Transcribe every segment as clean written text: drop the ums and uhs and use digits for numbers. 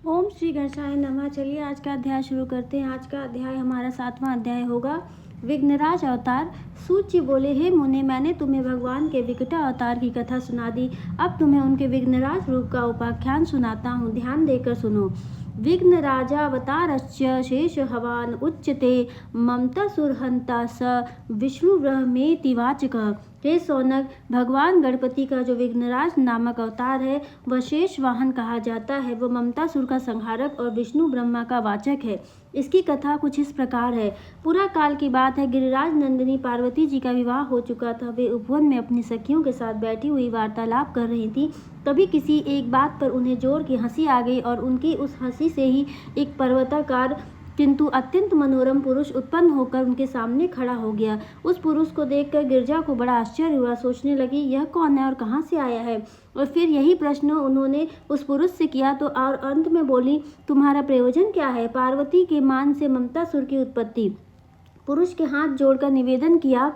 ओम श्री गणेशाय नमः। चलिए आज का अध्याय शुरू करते हैं। आज का अध्याय हमारा 7वां अध्याय होगा, विघ्नराज अवतार। सूत जी बोले, हे मुने, मैंने तुम्हें भगवान के विकट अवतार की कथा सुना दी। अब तुम्हें उनके विघ्नराज रूप का उपाख्यान सुनाता हूँ, ध्यान देकर सुनो। विघ्नराजावतारस्य शेष हवान उच्यते ममता सुरहंता स विष्णु ब्रह्मेति वाचक। हे सौनक, भगवान गणपति का जो विघ्नराज नामक अवतार है वह शेष वाहन कहा जाता है। वह ममतासुर का संहारक और विष्णु ब्रह्मा का वाचक है। इसकी कथा कुछ इस प्रकार है। पूरा काल की बात है। गिरिराज नंदिनी पार्वती जी का विवाह हो चुका था। वे उपवन में अपनी सखियों के साथ बैठी हुई वार्तालाप कर रही थी। तभी किसी एक बात पर उन्हें जोर की हंसी आ गई और उनकी उस हंसी से ही एक पर्वताकार किंतु अत्यंत मनोरम पुरुष उत्पन्न होकर उनके सामने खड़ा हो गया। उस पुरुष को देखकर गिरजा को बड़ा आश्चर्य हुआ। सोचने लगी, यह कौन है और कहाँ से आया है। और फिर यही प्रश्न उन्होंने उस पुरुष से किया तो और अंत में बोली, तुम्हारा प्रयोजन क्या है। पार्वती के मान से ममतासुर की उत्पत्ति। पुरुष के हाथ जोड़कर निवेदन किया,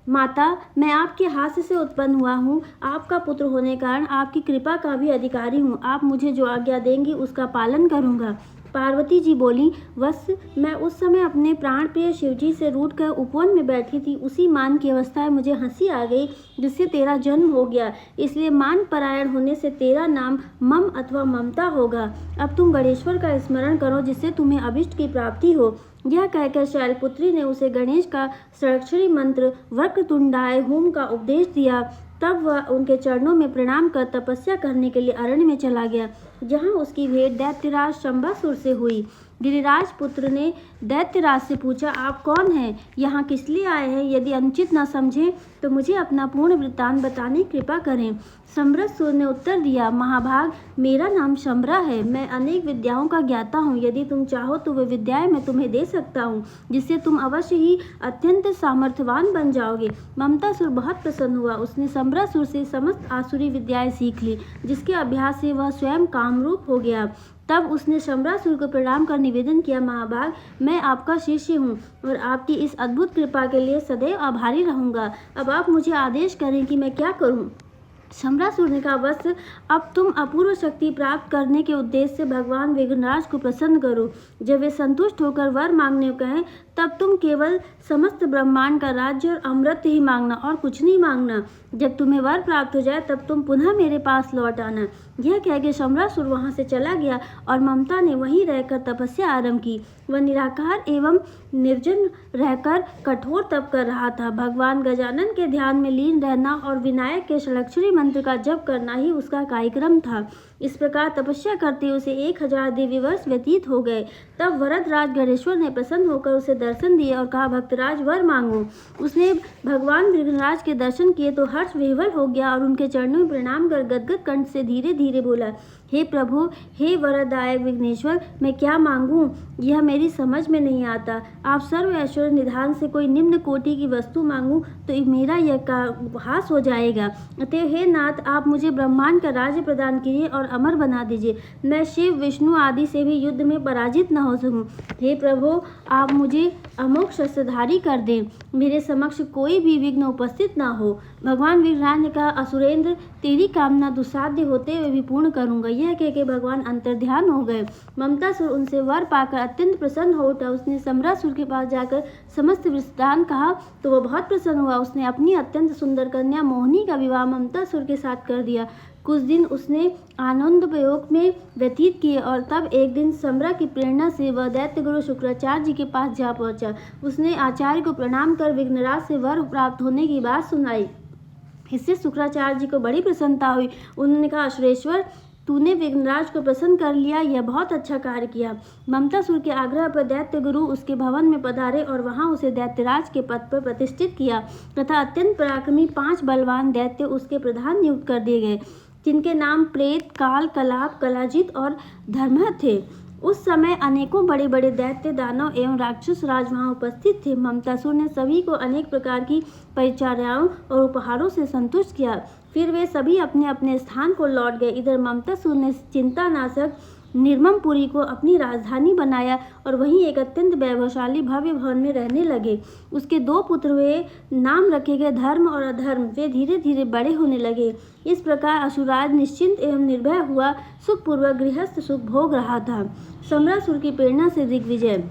माता, मैं आपके हास्य से उत्पन्न हुआ हूँ। आपका पुत्र होने कारण आपकी कृपा का भी अधिकारी हूँ। आप मुझे जो आज्ञा देंगी उसका पालन करूँगा। पार्वती जी बोली, वत्स, मैं उस समय अपने प्राण प्रिय शिवजी से रूठ कर उपवन में बैठी थी। उसी मान की अवस्था में मुझे हंसी आ गई जिससे तेरा जन्म हो गया। इसलिए मान परायण होने से तेरा नाम मम अथवा ममता होगा। अब तुम गणेश्वर का स्मरण करो जिससे तुम्हें अभिष्ट की प्राप्ति हो। यह कहकर शैलपुत्री ने उसे गणेश का षडाक्षरी मंत्र वक्रतुंडाय होम का उपदेश दिया। तब वह उनके चरणों में प्रणाम कर तपस्या करने के लिए अरण्य में चला गया, जहाँ उसकी भेंट दैत्यराज शंभासुर से हुई। गिरिराज पुत्र ने दैत्यराज से पूछा, आप कौन हैं, यहाँ किस लिए आए हैं। यदि अनुचित न समझें तो मुझे अपना पूर्ण वृत्तांत बताने की कृपा करें। शंभरसुर ने उत्तर दिया, महाभाग, मेरा नाम शंभरा है। मैं अनेक विद्याओं का ज्ञाता हूँ। यदि तुम चाहो तो वे विद्याएं मैं तुम्हें दे सकता हूँ, जिससे तुम अवश्य ही अत्यंत सामर्थ्यवान बन जाओगे। ममतासुर बहुत प्रसन्न हुआ। उसने शंभरासुर से समस्त आसुरी विद्याएं सीख ली, जिसके अभ्यास से वह स्वयं कामरूप हो गया। तब उसने शंभरासुर को प्रणाम कर निवेदन किया, महाभाग, मैं आपका शिष्य हूँ और आपकी इस अद्भुत कृपा के लिए सदैव आभारी रहूँगा। अब आप मुझे आदेश करें कि मैं क्या करूँ। शंभरासुर ने कहा, बस अब तुम अपूर्व शक्ति प्राप्त करने के उद्देश्य से भगवान विघ्नराज को प्रसन्न करो। जब वे संतुष्ट होकर वर मांगने को कहें तब तुम केवल समस्त ब्रह्मांड का राज्य और अमृत ही मांगना और कुछ नहीं मांगना। जब तुम्हें वर प्राप्त हो जाए तब तुम पुनः मेरे पास लौट आना। यह कह के शंभरासुर वहाँ से चला गया और ममता ने वहीं रहकर तपस्या आरंभ की। वह निराकार एवं निर्जन रहकर कठोर तप कर रहा था। भगवान गजानन के ध्यान में लीन रहना और विनायक के षडाक्षरी मंत्र का जप करना ही उसका कार्यक्रम था। इस प्रकार तपस्या करते उसे 1000 दिव्य वर्ष व्यतीत हो गए। तब वरदराज गणेश्वर ने प्रसन्न होकर उसे दर्शन दिए और कहा, भक्तराज, वर मांगो। उसने भगवान विघ्नराज के दर्शन किए तो हर्ष विह्वल हो गया और उनके चरणों में प्रणाम कर गदगद कंठ से धीरे धीरे बोला, हे प्रभु, हे वरदायक विघ्नेश्वर, मैं क्या मांगूं यह मेरी समझ में नहीं आता। आप सर्व ऐश्वर्य निधान से कोई निम्न कोटि की वस्तु मांगूं तो मेरा यह हास हो जाएगा। अतः हे नाथ, आप मुझे ब्रह्मांड का राज्य प्रदान कीजिए और अमर बना दीजिए। मैं शिव विष्णु आदि से भी युद्ध में पराजित न हो सकूं। हे प्रभु, आप मुझे अमोघ शस्त्रधारी कर दें। मेरे समक्ष कोई भी विघ्न उपस्थित न हो। भगवान विघ्नराज ने कहा, असुरेंद्र, तेरी कामना दुस्साध्य होते हुए भी पूर्ण करूंगा। यह कह के भगवान अंतर्ध्यान हो गए। ममतासुर उनसे वर पाकर अत्यंत प्रसन्न हो उठा। उसने शंभरासुर के पास जाकर समस्त वृत्तांत कहा तो वह बहुत प्रसन्न हुआ। उसने अपनी अत्यंत सुंदर कन्या मोहिनी का विवाह ममतासुर के साथ कर दिया। कुछ दिन उसने आनंद प्रयोग में व्यतीत किए और तब एक दिन शंभरा की प्रेरणा से वह दैत्य गुरु शुक्राचार्य जी के पास जा पहुंचा। उसने आचार्य को प्रणाम कर विघ्नराज से वर प्राप्त होने की बात सुनाई। इससे शुक्राचार्य जी को बड़ी प्रसन्नता हुई। उन्होंने कहा, सुरेश्वर, तूने विघ्नराज को प्रसन्न कर लिया, यह बहुत अच्छा कार्य किया। ममतासुर के आग्रह पर दैत्य गुरु उसके भवन में पधारे और वहां उसे दैत्यराज के पद पर प्रतिष्ठित किया तथा अत्यंत पराक्रमी 5 बलवान दैत्य उसके प्रधान नियुक्त कर दिए गए, जिनके नाम प्रेत, काल, कलाप, कलाजित और धर्म थे। उस समय अनेकों बड़े बड़े दैत्य, दानव एवं राक्षस राज वहां उपस्थित थे। ममतासुर ने सभी को अनेक प्रकार की परिचर्याओं और उपहारों से संतुष्ट किया। फिर वे सभी अपने अपने स्थान को लौट गए। इधर ममतासुर ने चिंतानाशक निर्ममपुरी को अपनी राजधानी बनाया और वहीं एक अत्यंत वैभवशाली भव्य भवन में रहने लगे। उसके 2 पुत्र हुए, नाम रखे गए धर्म और अधर्म। वे धीरे धीरे बड़े होने लगे। इस प्रकार असुरराज निश्चिंत एवं निर्भय हुआ सुखपूर्वक गृहस्थ सुख भोग रहा था। सम्रासुर की प्रेरणा से दिग्विजय।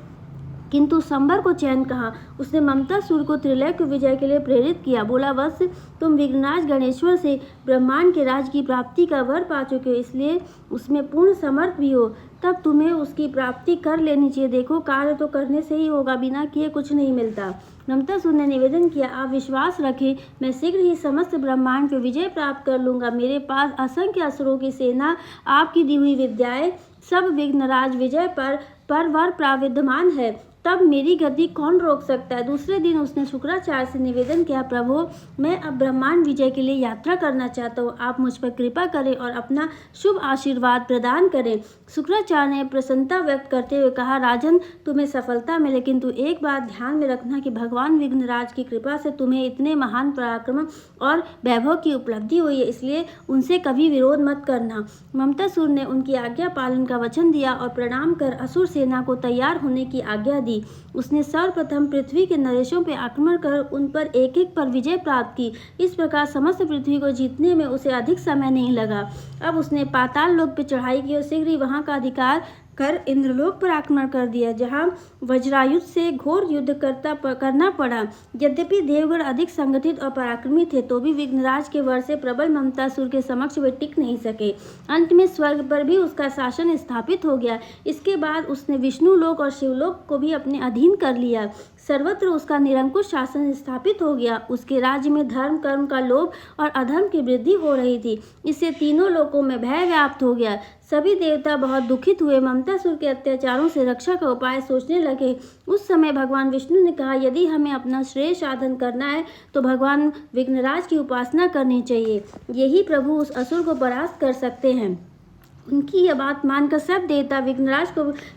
किंतु संबर को चैन कहाँ। उसने ममतासुर को त्रिलोक विजय के लिए प्रेरित किया। बोला, वत्स, तुम विघ्नराज गणेश्वर से ब्रह्मांड के राज की प्राप्ति का वर पा चुके हो, इसलिए उसमें पूर्ण समर्थ भी हो। तब तुम्हें उसकी प्राप्ति कर लेनी चाहिए। देखो, कार्य तो करने से ही होगा, बिना किए कुछ नहीं मिलता। ममतासुर ने निवेदन किया, आप विश्वास रखें, मैं शीघ्र ही समस्त ब्रह्मांड पर विजय प्राप्त कर लूंगा। मेरे पास असंख्य असुरों की सेना, आपकी दी हुई विद्याएं, सब विघ्नराज विजय पर वर प्राविद्यमान है। तब मेरी गति कौन रोक सकता है। दूसरे दिन उसने शुक्राचार्य से निवेदन किया, प्रभु, मैं अब ब्रह्मांड विजय के लिए यात्रा करना चाहता हूँ। आप मुझ पर कृपा करें और अपना शुभ आशीर्वाद प्रदान करें। शुक्राचार्य ने प्रसन्नता व्यक्त करते हुए कहा, राजन, तुम्हें सफलता मिले, किंतु एक बात ध्यान में रखना कि भगवान विघ्नराज की कृपा से तुम्हें इतने महान पराक्रम और वैभव की उपलब्धि हुई है, इसलिए उनसे कभी विरोध मत करना। ममतासुर ने उनकी आज्ञा पालन का वचन दिया और प्रणाम कर असुर सेना को तैयार होने की आज्ञा दी। उसने सर्वप्रथम पृथ्वी के नरेशों पर आक्रमण कर उन पर एक एक पर विजय प्राप्त की। इस प्रकार समस्त पृथ्वी को जीतने में उसे अधिक समय नहीं लगा। अब उसने पाताल लोक पर चढ़ाई की और शीघ्र ही वहां का अधिकार कर इंद्रलोक पर आक्रमण कर दिया, जहां वज्रायुध से घोर युद्ध करना पड़ा। यद्यपि देवगण अधिक संगठित और पराक्रमी थे, तो भी विघ्नराज के वर से प्रबल ममतासुर के समक्ष वे टिक नहीं सके। अंत में स्वर्ग पर भी उसका शासन स्थापित हो गया। इसके बाद उसने विष्णु लोक और शिवलोक को भी अपने अधीन कर लिया। सर्वत्र उसका निरंकुश शासन स्थापित हो गया। उसके राज्य में धर्म, कर्म का लोभ और अधर्म की वृद्धि हो रही थी। इससे तीनों लोकों में भय व्याप्त हो गया। सभी देवता बहुत दुखित हुए, ममतासुर के अत्याचारों से रक्षा का उपाय सोचने लगे। उस समय भगवान विष्णु ने कहा, यदि हमें अपना श्रेय साधन करना है तो भगवान विघ्नराज की उपासना करनी चाहिए। यही प्रभु उस असुर को परास्त कर सकते हैं। उनकी यह बात मानकर सब देवता विघ्नराज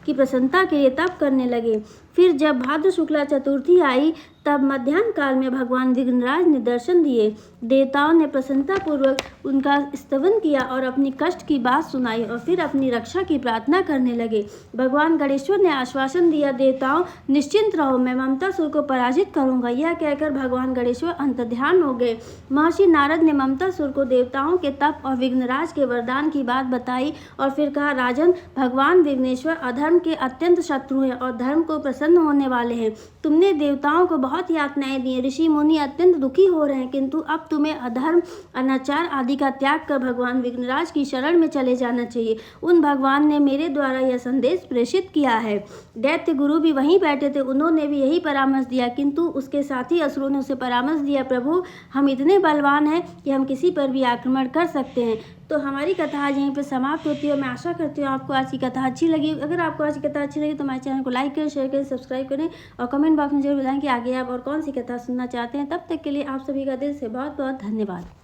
की प्रसन्नता के लिए तप करने लगे। फिर जब भाद्र शुक्ला चतुर्थी आई, तब मध्याह्न काल में भगवान विघ्नराज ने दर्शन दिए। देवताओं ने प्रसन्नतापूर्वक उनका स्तवन किया और अपनी कष्ट की बात सुनाई और फिर अपनी रक्षा की प्रार्थना करने लगे। भगवान गणेश्वर ने आश्वासन दिया, देवताओं, निश्चिंत रहो, मैं ममतासुर को पराजित करूंगा। यह कहकर भगवान गणेश्वर अंतर्ध्यान हो गए। महर्षि नारद ने ममतासुर को देवताओं के तप और विघ्नराज के वरदान की बात बताई और फिर कहा, राजन, भगवान विघ्नेश्वर अधर्म के अत्यंत शत्रु हैं और धर्म को प्रसन्न होने वाले हैं। तुमने देवताओं को बहुत यातनाएं दी, ऋषि मुनि अत्यंत दुखी हो रहे हैं, किंतु अब तुम्हें अधर्म, अनाचार आदि का त्याग कर भगवान विघ्नराज की शरण में चले जाना चाहिए। उन भगवान ने मेरे द्वारा यह संदेश प्रेषित किया है। दैत्य गुरु भी वहीं बैठे थे, उन्होंने भी यही परामर्श दिया, किंतु उसके साथी असुरों ने उसे परामर्श दिया, प्रभु, हम इतने बलवान हैं कि हम किसी पर भी आक्रमण कर सकते हैं। तो हमारी कथा आज यहीं पर समाप्त होती है। मैं आशा करती हूँ आपको आज की कथा अच्छी लगी। अगर आपको आज की कथा अच्छी लगी तो हमारे चैनल को लाइक करें, शेयर करें, सब्सक्राइब करें और कमेंट बॉक्स में जरूर बताएं कि आगे आप और कौन सी कथा सुनना चाहते हैं। तब तक के लिए आप सभी का दिल से बहुत बहुत धन्यवाद।